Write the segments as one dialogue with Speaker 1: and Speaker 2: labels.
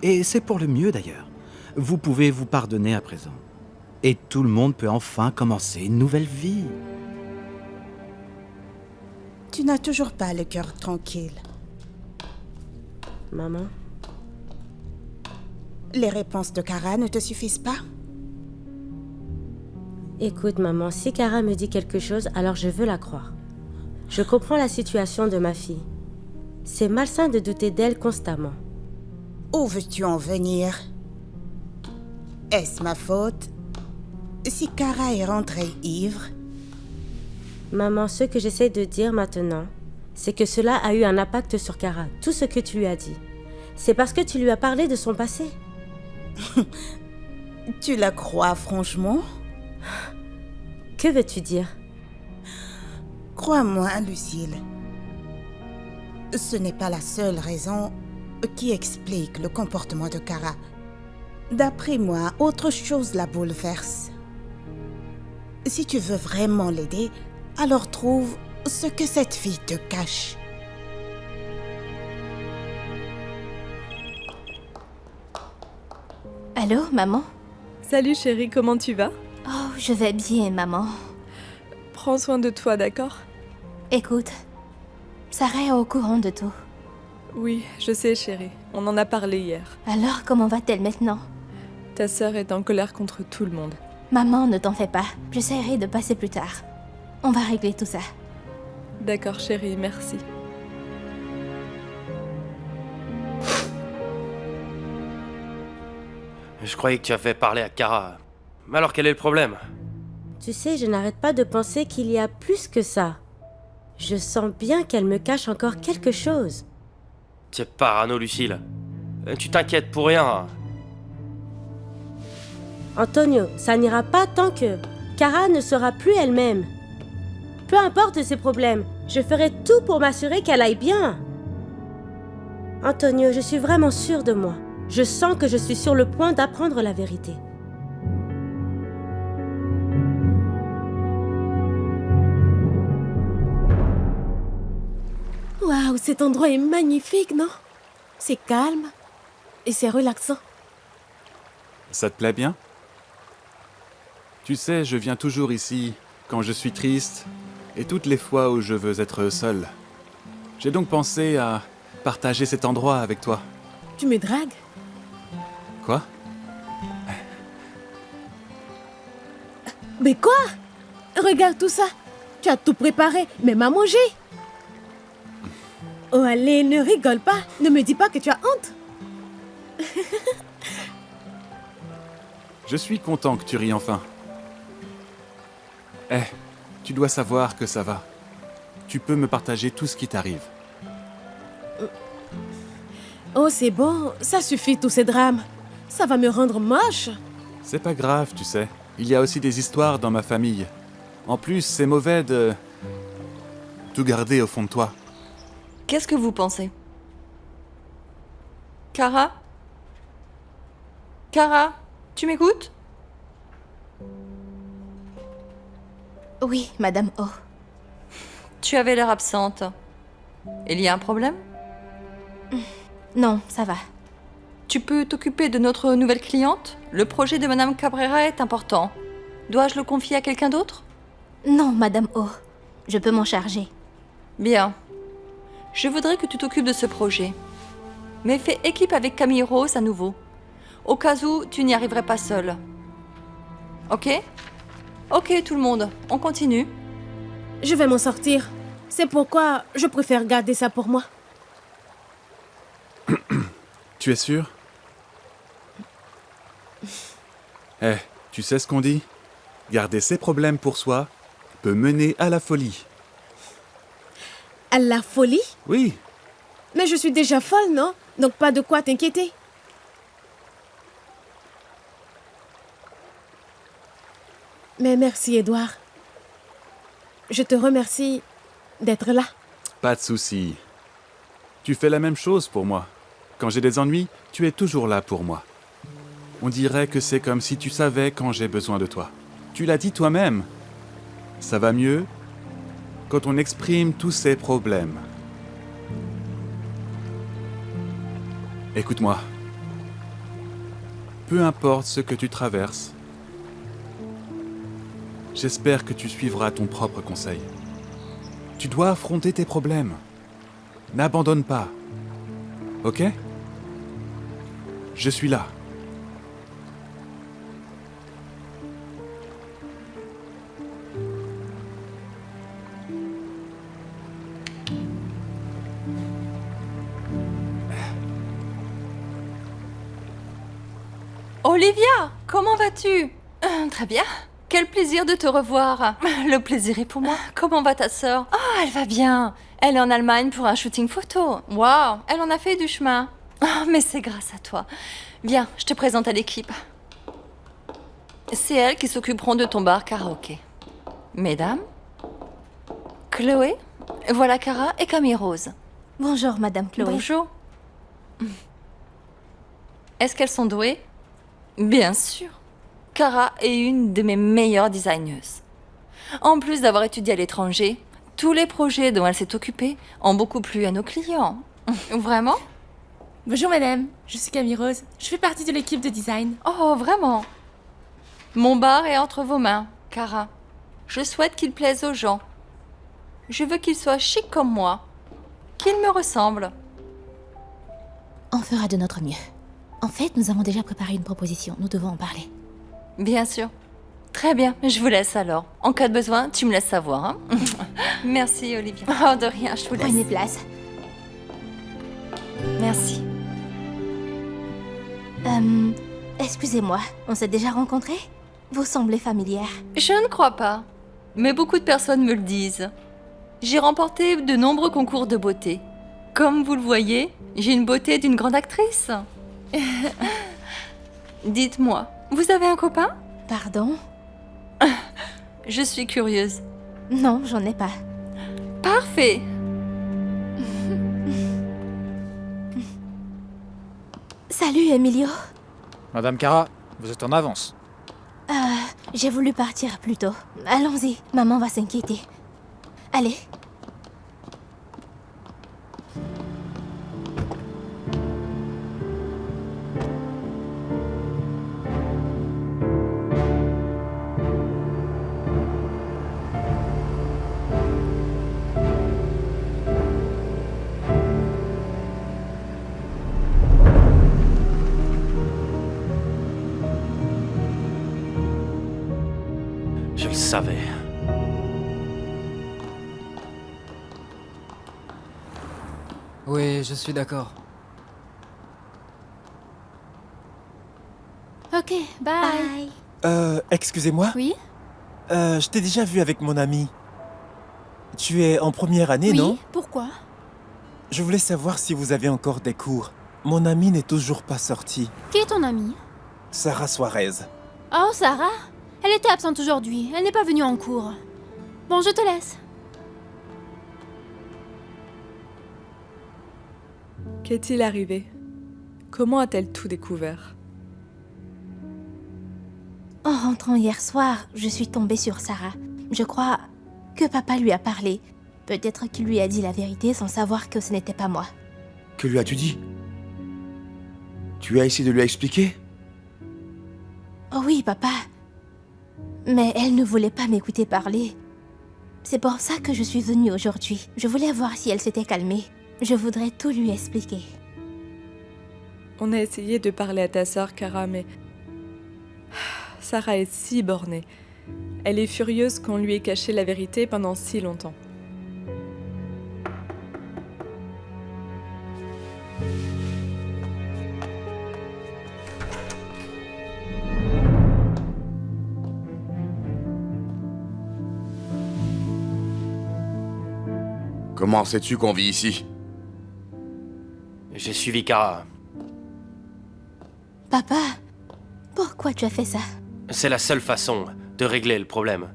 Speaker 1: Et c'est pour le mieux d'ailleurs. Vous pouvez vous pardonner à présent. Et tout le monde peut enfin commencer une nouvelle vie.
Speaker 2: Tu n'as toujours pas le cœur tranquille.
Speaker 3: Maman?
Speaker 2: Les réponses de Kara ne te suffisent pas?
Speaker 3: Écoute, maman, si Kara me dit quelque chose, alors je veux la croire. Je comprends la situation de ma fille. C'est malsain de douter d'elle constamment.
Speaker 2: Où veux-tu en venir? Est-ce ma faute si Kara est rentrée ivre?
Speaker 3: Maman, ce que j'essaie de dire maintenant, c'est que cela a eu un impact sur Kara, tout ce que tu lui as dit. C'est parce que tu lui as parlé de son passé.
Speaker 2: Tu la crois franchement?
Speaker 3: Que veux-tu dire?
Speaker 2: Crois-moi, Lucille. Ce n'est pas la seule raison qui explique le comportement de Kara. D'après moi, autre chose la bouleverse. Si tu veux vraiment l'aider, alors trouve ce que cette fille te cache.
Speaker 4: Allô, maman?
Speaker 5: Salut chérie, comment tu vas?
Speaker 4: Oh, je vais bien, maman.
Speaker 5: Prends soin de toi, d'accord?
Speaker 4: Écoute, Sarah est au courant de tout.
Speaker 5: Oui, je sais chérie, on en a parlé hier.
Speaker 4: Alors, comment va-t-elle maintenant?
Speaker 5: Ta sœur est en colère contre tout le monde.
Speaker 4: Maman, ne t'en fais pas. J'essaierai de passer plus tard. On va régler tout ça.
Speaker 5: D'accord chérie, merci.
Speaker 6: Je croyais que tu avais parlé à Kara. Mais alors quel est le problème?
Speaker 3: Tu sais, je n'arrête pas de penser qu'il y a plus que ça. Je sens bien qu'elle me cache encore quelque chose.
Speaker 6: Tu es parano, Lucille. Tu t'inquiètes pour rien.
Speaker 3: Antonio, ça n'ira pas tant que Kara ne sera plus elle-même. Peu importe ses problèmes, je ferai tout pour m'assurer qu'elle aille bien. Antonio, je suis vraiment sûre de moi. Je sens que je suis sur le point d'apprendre la vérité.
Speaker 7: Waouh, cet endroit est magnifique, non? C'est calme et c'est relaxant.
Speaker 8: Ça te plaît bien? Tu sais, je viens toujours ici quand je suis triste et toutes les fois où je veux être seul. J'ai donc pensé à partager cet endroit avec toi.
Speaker 7: Tu me dragues?
Speaker 8: Quoi?
Speaker 7: Mais quoi? Regarde tout ça. Tu as tout préparé, même à manger. Oh allez, ne rigole pas. Ne me dis pas que tu as honte.
Speaker 8: Je suis content que tu ris enfin. Tu dois savoir que ça va. Tu peux me partager tout ce qui t'arrive.
Speaker 7: Oh, c'est bon. Ça suffit, tous ces drames. Ça va me rendre moche.
Speaker 8: C'est pas grave, tu sais. Il y a aussi des histoires dans ma famille. En plus, c'est mauvais de tout garder au fond de toi.
Speaker 9: Qu'est-ce que vous pensez? Kara? Kara, tu m'écoutes?
Speaker 4: Oui, Madame O.
Speaker 9: Tu avais l'air absente. Il y a un problème?
Speaker 4: Non, ça va.
Speaker 9: Tu peux t'occuper de notre nouvelle cliente? Le projet de Madame Cabrera est important. Dois-je le confier à quelqu'un d'autre?
Speaker 4: Non, Madame O. Je peux m'en charger.
Speaker 9: Bien. Je voudrais que tu t'occupes de ce projet. Mais fais équipe avec Camille Rose à nouveau. Au cas où tu n'y arriverais pas seule. Ok? Ok tout le monde, on continue.
Speaker 7: Je vais m'en sortir. C'est pourquoi je préfère garder ça pour moi.
Speaker 8: Tu es sûr? Tu sais ce qu'on dit? Garder ses problèmes pour soi peut mener à la folie.
Speaker 7: À la folie?
Speaker 8: Oui,
Speaker 7: Mais je suis déjà folle, non? Donc pas de quoi t'inquiéter. Mais merci, Édouard. Je te remercie d'être là.
Speaker 8: pas de souci. Tu fais la même chose pour moi. Quand j'ai des ennuis, tu es toujours là pour moi. On dirait que c'est comme si tu savais quand j'ai besoin de toi. Tu l'as dit toi-même. Ça va mieux quand on exprime tous ces problèmes. Écoute-moi. Peu importe ce que tu traverses, j'espère que tu suivras ton propre conseil. Tu dois affronter tes problèmes. N'abandonne pas. Ok? Je suis là.
Speaker 9: Olivia, comment vas-tu? Très bien. Quel plaisir de te revoir. Le plaisir est pour moi. Comment va ta sœur? Oh, elle va bien. Elle est en Allemagne pour un shooting photo. Waouh, elle en a fait du chemin. Oh, mais c'est grâce à toi. Viens, je te présente à l'équipe. C'est elles qui s'occuperont de ton bar karaoké. Mesdames, Chloé, voilà Cara et Camille Rose.
Speaker 4: Bonjour, Madame Chloé.
Speaker 9: Bonjour. Est-ce qu'elles sont douées? Bien sûr. Cara est une de mes meilleures designeuses. En plus d'avoir étudié à l'étranger, tous les projets dont elle s'est occupée ont beaucoup plu à nos clients. Vraiment?
Speaker 7: Bonjour madame, je suis Camille Rose. Je fais partie de l'équipe de design.
Speaker 9: Oh, vraiment? Mon bar est entre vos mains, Cara. Je souhaite qu'il plaise aux gens. Je veux qu'il soit chic comme moi. Qu'il me ressemble.
Speaker 4: On fera de notre mieux. En fait, nous avons déjà préparé une proposition. Nous devons en parler.
Speaker 9: Bien sûr. Très bien, je vous laisse alors. En cas de besoin, tu me laisses savoir. Hein. Merci, Olivia. Oh, de rien, je vous laisse.
Speaker 4: Prenez place.
Speaker 9: Merci.
Speaker 4: Excusez-moi, on s'est déjà rencontrés? Vous semblez familière.
Speaker 9: Je ne crois pas. Mais beaucoup de personnes me le disent. J'ai remporté de nombreux concours de beauté. Comme vous le voyez, j'ai une beauté d'une grande actrice. Dites-moi, vous avez un copain?
Speaker 4: Pardon?
Speaker 9: Je suis curieuse.
Speaker 4: Non, j'en ai pas.
Speaker 9: Parfait.
Speaker 4: Salut, Emilio.
Speaker 10: Madame Cara, vous êtes en avance.
Speaker 4: J'ai voulu partir plus tôt. Allons-y, maman va s'inquiéter. Allez.
Speaker 6: Je le savais.
Speaker 11: Oui, je suis d'accord.
Speaker 4: Ok, bye.
Speaker 12: Excusez-moi?
Speaker 4: Oui?
Speaker 12: Je t'ai déjà vu avec mon ami. Tu es en première année,
Speaker 4: Oui,
Speaker 12: non?
Speaker 4: pourquoi?
Speaker 12: Je voulais savoir si vous avez encore des cours. Mon ami n'est toujours pas sorti.
Speaker 13: Qui est ton amie?
Speaker 12: Sarah Suarez.
Speaker 13: Oh, Sarah? Elle était absente aujourd'hui. Elle n'est pas venue en cours. Bon, je te laisse.
Speaker 5: Qu'est-il arrivé? Comment a-t-elle tout découvert?
Speaker 4: En rentrant hier soir, je suis tombée sur Sarah. Je crois que papa lui a parlé. Peut-être qu'il lui a dit la vérité sans savoir que ce n'était pas moi.
Speaker 14: Que lui as-tu dit? Tu as essayé de lui expliquer?
Speaker 4: Oh oui, papa. Mais elle ne voulait pas m'écouter parler. C'est pour ça que je suis venue aujourd'hui. Je voulais voir si elle s'était calmée. Je voudrais tout lui expliquer.
Speaker 5: On a essayé de parler à ta sœur, Cara, mais... Sarah est si bornée. Elle est furieuse qu'on lui ait caché la vérité pendant si longtemps.
Speaker 14: Comment sais-tu qu'on vit ici?
Speaker 6: J'ai suivi Cara.
Speaker 4: Papa, pourquoi tu as fait ça?
Speaker 6: C'est la seule façon de régler le problème.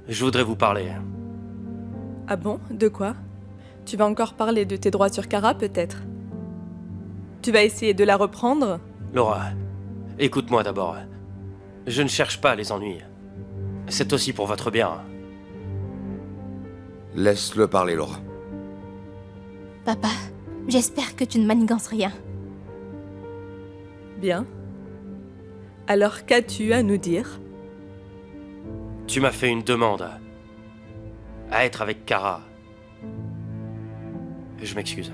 Speaker 6: Je voudrais vous parler.
Speaker 5: Ah bon? De quoi? Tu vas encore parler de tes droits sur Cara, peut-être? Tu vas essayer de la reprendre?
Speaker 6: Laura, écoute-moi d'abord. Je ne cherche pas les ennuis. C'est aussi pour votre bien.
Speaker 14: Laisse-le parler, Laura.
Speaker 4: Papa, j'espère que tu ne manigances rien.
Speaker 5: Bien. Alors qu'as-tu à nous dire?
Speaker 6: Tu m'as fait une demande. À être avec Kara. Je m'excuse.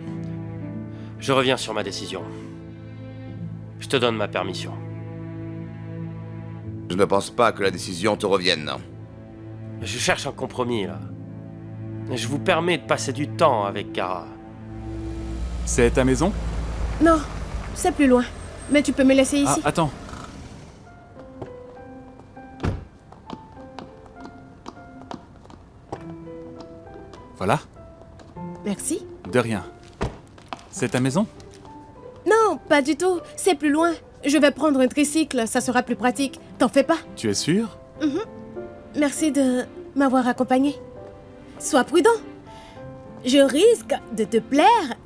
Speaker 6: Je reviens sur ma décision. Je te donne ma permission.
Speaker 14: Je ne pense pas que la décision te revienne.
Speaker 6: Je cherche un compromis, là. Je vous permets de passer du temps avec Kara.
Speaker 8: C'est ta maison?
Speaker 7: Non, c'est plus loin. Mais tu peux me laisser ici.
Speaker 8: Ah, attends. Voilà.
Speaker 7: Merci.
Speaker 8: De rien. C'est ta maison?
Speaker 7: Non, pas du tout. C'est plus loin. Je vais prendre un tricycle, ça sera plus pratique. T'en fais pas.
Speaker 8: Tu es sûr?
Speaker 7: Merci de m'avoir accompagné. Sois prudent. Je risque de te plaire.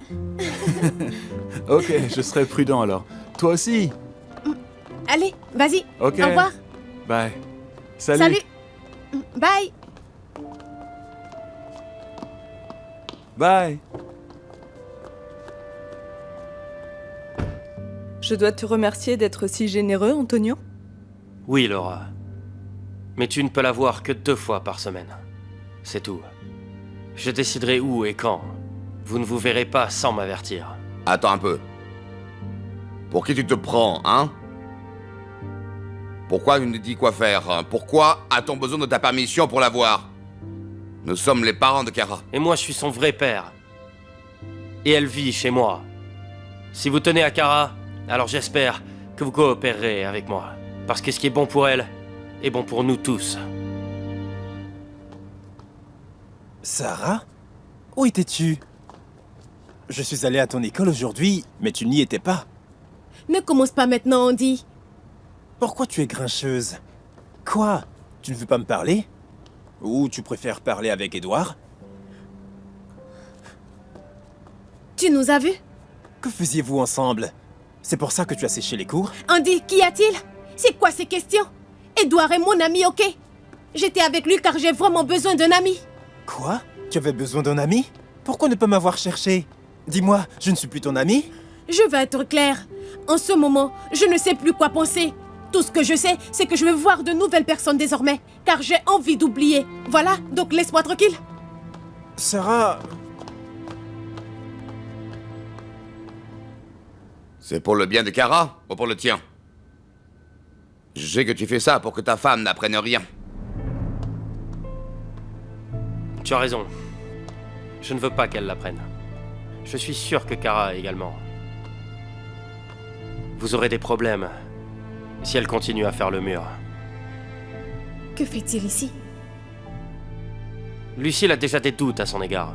Speaker 8: Ok, je serai prudent alors. Toi aussi?
Speaker 7: Allez, vas-y.
Speaker 8: Ok.
Speaker 7: Au revoir.
Speaker 8: Bye. Salut.
Speaker 7: Salut. Bye.
Speaker 8: Bye.
Speaker 5: Je dois te remercier d'être si généreux, Antonio.
Speaker 6: Oui, Laura. Mais tu ne peux la voir que 2 fois par semaine. C'est tout. Je déciderai où et quand. Vous ne vous verrez pas sans m'avertir.
Speaker 14: Attends un peu. Pour qui tu te prends, hein? Pourquoi tu nous dis quoi faire? Pourquoi a-t-on besoin de ta permission pour la voir? Nous sommes les parents de Kara.
Speaker 6: Et moi, je suis son vrai père. Et elle vit chez moi. Si vous tenez à Kara, alors j'espère que vous coopérerez avec moi. Parce que ce qui est bon pour elle est bon pour nous tous.
Speaker 12: Sarah? Où étais-tu? Je suis allé à ton école aujourd'hui, mais tu n'y étais pas.
Speaker 7: Ne commence pas maintenant, Andy.
Speaker 12: Pourquoi tu es grincheuse? Quoi? Tu ne veux pas me parler? Ou tu préfères parler avec Edouard?
Speaker 7: Tu nous as vus?
Speaker 12: Que faisiez-vous ensemble? C'est pour ça que tu as séché les cours?
Speaker 7: Andy, qu'y a-t-il? C'est quoi ces questions? Edouard est mon ami, ok? J'étais avec lui car j'ai vraiment besoin d'un ami.
Speaker 12: Quoi? Tu avais besoin d'un ami? Pourquoi ne pas m'avoir cherché? Dis-moi, je ne suis plus ton ami?
Speaker 7: Je vais être claire. En ce moment, je ne sais plus quoi penser. Tout ce que je sais, c'est que je veux voir de nouvelles personnes désormais, car j'ai envie d'oublier. Voilà, donc laisse-moi tranquille.
Speaker 12: Sarah...
Speaker 14: C'est pour le bien de Kara ou pour le tien? Je sais que tu fais ça pour que ta femme n'apprenne rien.
Speaker 6: Tu as raison. Je ne veux pas qu'elle l'apprenne. Je suis sûr que Kara également. Vous aurez des problèmes si elle continue à faire le mur.
Speaker 7: Que fait-il ici?
Speaker 6: Lucille a déjà des doutes à son égard.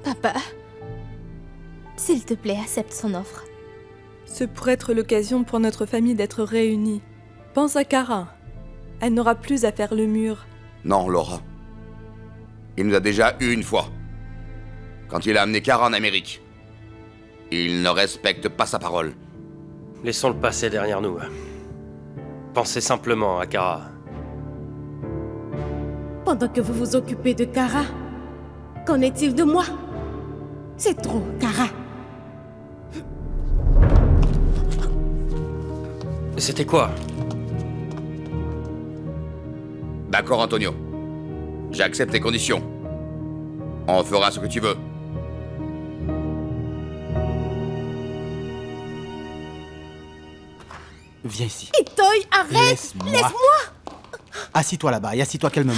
Speaker 4: Papa, s'il te plaît, accepte son offre.
Speaker 5: Ce pourrait être l'occasion pour notre famille d'être réunie. Pense à Kara. Elle n'aura plus à faire le mur.
Speaker 14: Non, Laura. Il nous a déjà eu une fois. Quand il a amené Kara en Amérique. Il ne respecte pas sa parole.
Speaker 6: Laissons le passé derrière nous. Pensez simplement à Kara.
Speaker 7: Pendant que vous vous occupez de Kara, qu'en est-il de moi? C'est trop, Kara.
Speaker 6: C'était quoi?
Speaker 14: D'accord, Antonio. J'accepte tes conditions. On fera ce que tu veux.
Speaker 1: Viens ici.
Speaker 2: Itoy, arrête! Laisse-moi!
Speaker 1: Assis-toi là-bas et assis-toi calmement.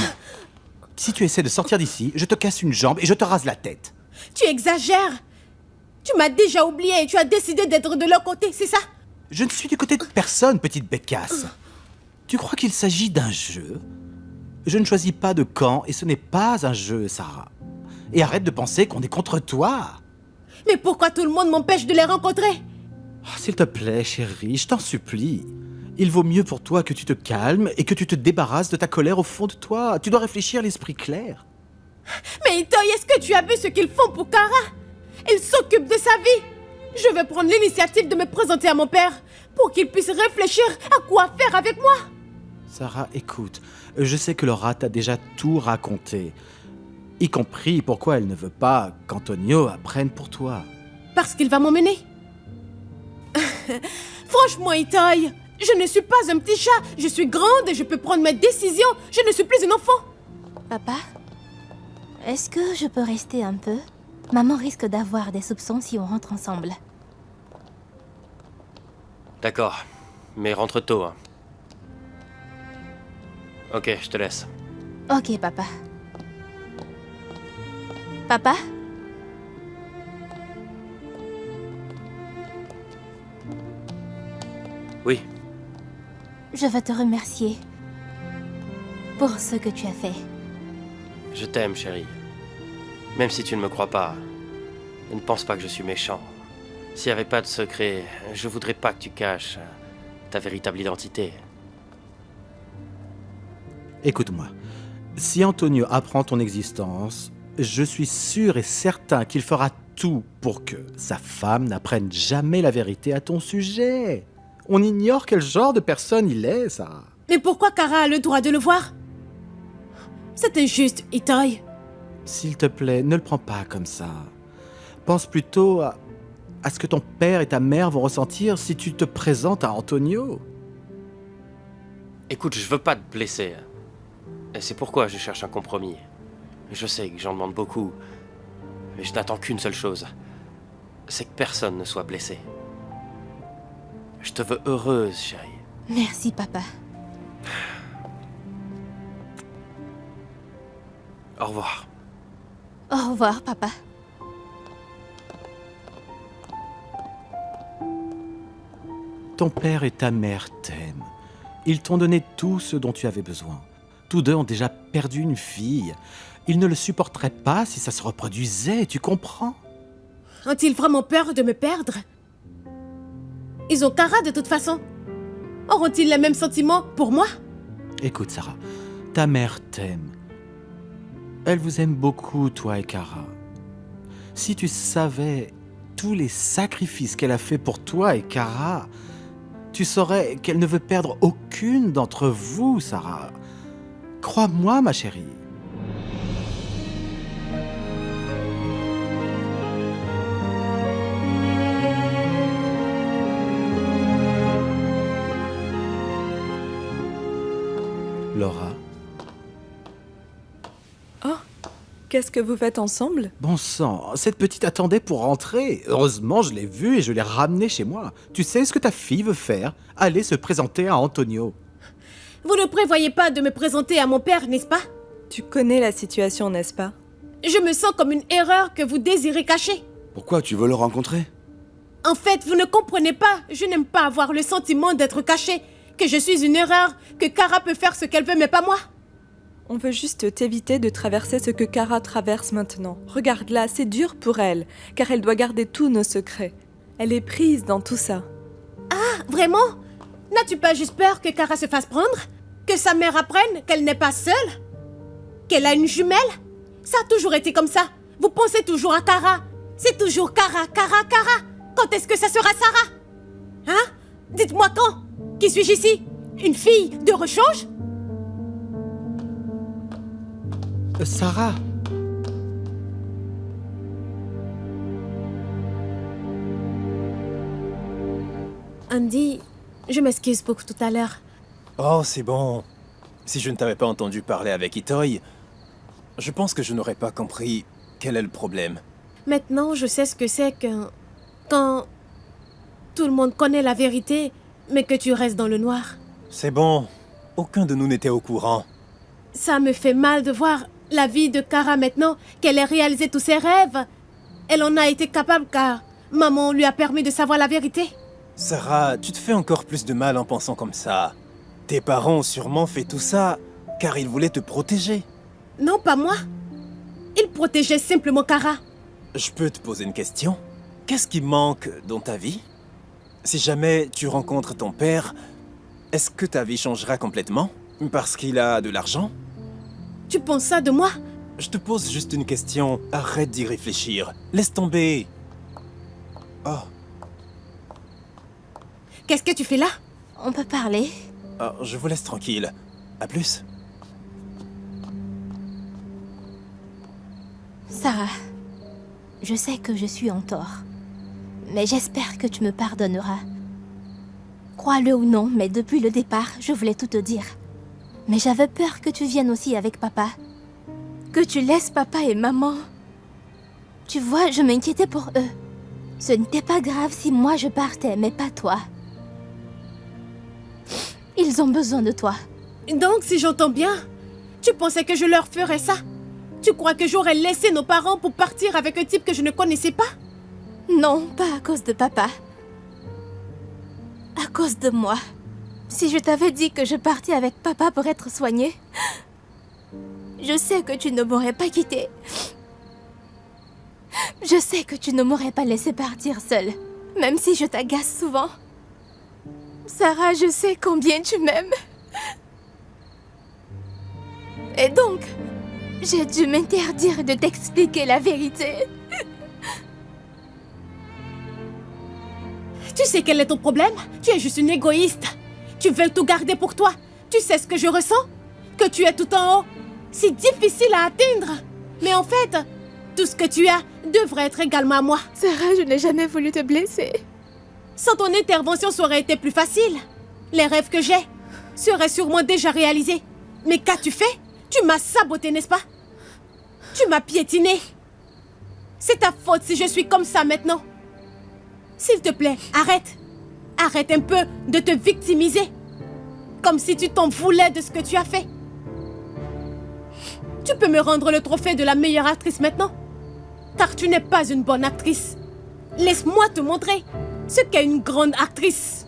Speaker 1: Si tu essaies de sortir d'ici, je te casse une jambe et je te rase la tête.
Speaker 2: Tu exagères! Tu m'as déjà oublié et tu as décidé d'être de leur côté, c'est ça?
Speaker 1: Je ne suis du côté de personne, petite bécasse. Tu crois qu'il s'agit d'un jeu? Je ne choisis pas de camp et ce n'est pas un jeu, Sarah. Et arrête de penser qu'on est contre toi.
Speaker 2: Mais pourquoi tout le monde m'empêche de les rencontrer?
Speaker 1: Oh, s'il te plaît, chérie, je t'en supplie. Il vaut mieux pour toi que tu te calmes et que tu te débarrasses de ta colère au fond de toi. Tu dois réfléchir l'esprit clair.
Speaker 2: Mais Itoy, est-ce que tu as vu ce qu'ils font pour Kara? Ils s'occupent de sa vie. Je vais prendre l'initiative de me présenter à mon père pour qu'il puisse réfléchir à quoi faire avec moi.
Speaker 1: Sarah, écoute, je sais que Laura t'a déjà tout raconté, y compris pourquoi elle ne veut pas qu'Antonio apprenne pour toi.
Speaker 2: Parce qu'il va m'emmener.
Speaker 7: Franchement, Itoy, je ne suis pas un petit chat. Je suis grande et je peux prendre mes décisions. Je ne suis plus un enfant.
Speaker 4: Papa, est-ce que je peux rester un peu? Maman risque d'avoir des soupçons si on rentre ensemble.
Speaker 6: D'accord, mais rentre tôt. Hein. Ok, je te laisse.
Speaker 4: Ok, papa. Papa?
Speaker 6: Oui.
Speaker 4: Je veux te remercier pour ce que tu as fait.
Speaker 6: Je t'aime, chérie. Même si tu ne me crois pas, ne pense pas que je suis méchant. S'il n'y avait pas de secret, je voudrais pas que tu caches ta véritable identité.
Speaker 1: Écoute-moi, si Antonio apprend ton existence, je suis sûr et certain qu'il fera tout pour que sa femme n'apprenne jamais la vérité à ton sujet. On ignore quel genre de personne il est, Sarah.
Speaker 7: Mais pourquoi Kara a le droit de le voir? C'est injuste, Itoy.
Speaker 1: S'il te plaît, ne le prends pas comme ça. Pense plutôt à ce que ton père et ta mère vont ressentir si tu te présentes à Antonio.
Speaker 6: Écoute, je veux pas te blesser. Et c'est pourquoi je cherche un compromis. Je sais que j'en demande beaucoup, mais je n'attends qu'une seule chose. C'est que personne ne soit blessé. Je te veux heureuse, chérie.
Speaker 4: Merci, papa.
Speaker 6: Au revoir.
Speaker 4: Au revoir, papa.
Speaker 1: Ton père et ta mère t'aiment. Ils t'ont donné tout ce dont tu avais besoin. Tous deux ont déjà perdu une fille. Ils ne le supporteraient pas si ça se reproduisait, tu comprends?
Speaker 7: Ont-ils vraiment peur de me perdre? Ils ont Kara de toute façon. Auront-ils les mêmes sentiments pour moi?
Speaker 1: Écoute, Sarah, ta mère t'aime. Elle vous aime beaucoup, toi et Kara. Si tu savais tous les sacrifices qu'elle a fait pour toi et Kara, tu saurais qu'elle ne veut perdre aucune d'entre vous, Sarah. Crois-moi, ma chérie. Laura.
Speaker 5: Oh, qu'est-ce que vous faites ensemble?
Speaker 1: Bon sang, cette petite attendait pour rentrer. Heureusement, je l'ai vue et je l'ai ramenée chez moi. Tu sais ce que ta fille veut faire? Aller se présenter à Antonio.
Speaker 7: Vous ne prévoyez pas de me présenter à mon père, n'est-ce pas?
Speaker 5: Tu connais la situation, n'est-ce pas?
Speaker 7: Je me sens comme une erreur que vous désirez cacher.
Speaker 14: Pourquoi tu veux le rencontrer?
Speaker 7: En fait, vous ne comprenez pas. Je n'aime pas avoir le sentiment d'être caché. Que je suis une erreur, que Kara peut faire ce qu'elle veut, mais pas moi.
Speaker 5: On veut juste t'éviter de traverser ce que Kara traverse maintenant. Regarde-la, c'est dur pour elle, car elle doit garder tous nos secrets. Elle est prise dans tout ça.
Speaker 7: Ah, vraiment? N'as-tu pas juste peur que Kara se fasse prendre? Que sa mère apprenne qu'elle n'est pas seule? Qu'elle a une jumelle? Ça a toujours été comme ça. Vous pensez toujours à Kara. C'est toujours Kara, Kara, Kara. Quand est-ce que ça sera Sarah? Hein? Dites-moi quand? Qui suis-je ici? Une fille de rechange?
Speaker 1: Sarah.
Speaker 7: Andy, je m'excuse pour tout à l'heure.
Speaker 12: Oh, c'est bon. Si je ne t'avais pas entendu parler avec Itoy, je pense que je n'aurais pas compris quel est le problème.
Speaker 7: Maintenant, je sais ce que c'est que... quand tout le monde connaît la vérité, mais que tu restes dans le noir.
Speaker 12: C'est bon. Aucun de nous n'était au courant.
Speaker 7: Ça me fait mal de voir la vie de Kara maintenant qu'elle a réalisé tous ses rêves. Elle en a été capable car maman lui a permis de savoir la vérité.
Speaker 12: Sarah, tu te fais encore plus de mal en pensant comme ça. Tes parents ont sûrement fait tout ça car ils voulaient te protéger.
Speaker 7: Non, pas moi. Ils protégeaient simplement Kara.
Speaker 12: Je peux te poser une question? Qu'est-ce qui manque dans ta vie? Si jamais tu rencontres ton père, est-ce que ta vie changera complètement? Parce qu'il a de l'argent?
Speaker 7: Tu penses ça de moi?
Speaker 12: Je te pose juste une question. Arrête d'y réfléchir. Laisse tomber. Oh.
Speaker 7: Qu'est-ce que tu fais là?
Speaker 4: On peut parler?
Speaker 12: Oh, je vous laisse tranquille. À plus.
Speaker 4: Sarah, je sais que je suis en tort. Mais j'espère que tu me pardonneras Crois-le ou non, mais depuis le départ, je voulais tout te dire. Mais j'avais peur que tu viennes aussi avec papa. Que tu laisses papa et maman. Tu vois, je m'inquiétais pour eux. Ce n'était pas grave si moi je partais, mais pas toi. Ils ont besoin de toi.
Speaker 7: Donc, si j'entends bien, tu pensais que je leur ferais ça? Tu crois que j'aurais laissé nos parents pour partir avec un type que je ne connaissais pas?
Speaker 4: Non, pas à cause de papa. À cause de moi. Si je t'avais dit que je partais avec papa pour être soignée, je sais que tu ne m'aurais pas quittée. Je sais que tu ne m'aurais pas laissé partir seule, même si je t'agace souvent. Sarah, je sais combien tu m'aimes. Et donc, j'ai dû m'interdire de t'expliquer la vérité.
Speaker 7: Tu sais quel est ton problème? Tu es juste une égoïste. Tu veux tout garder pour toi. Tu sais ce que je ressens? Que tu es tout en haut. C'est difficile à atteindre. Mais en fait, tout ce que tu as devrait être également à moi.
Speaker 4: Sarah, je n'ai jamais voulu te blesser.
Speaker 7: Sans ton intervention, ça aurait été plus facile. Les rêves que j'ai seraient sûrement déjà réalisés. Mais qu'as-tu fait? Tu m'as saboté, n'est-ce pas? Tu m'as piétiné. C'est ta faute si je suis comme ça maintenant. S'il te plaît, arrête. Arrête un peu de te victimiser. Comme si tu t'en voulais de ce que tu as fait. Tu peux me rendre le trophée de la meilleure actrice maintenant? Car tu n'es pas une bonne actrice. Laisse-moi te montrer ce qu'est une grande actrice.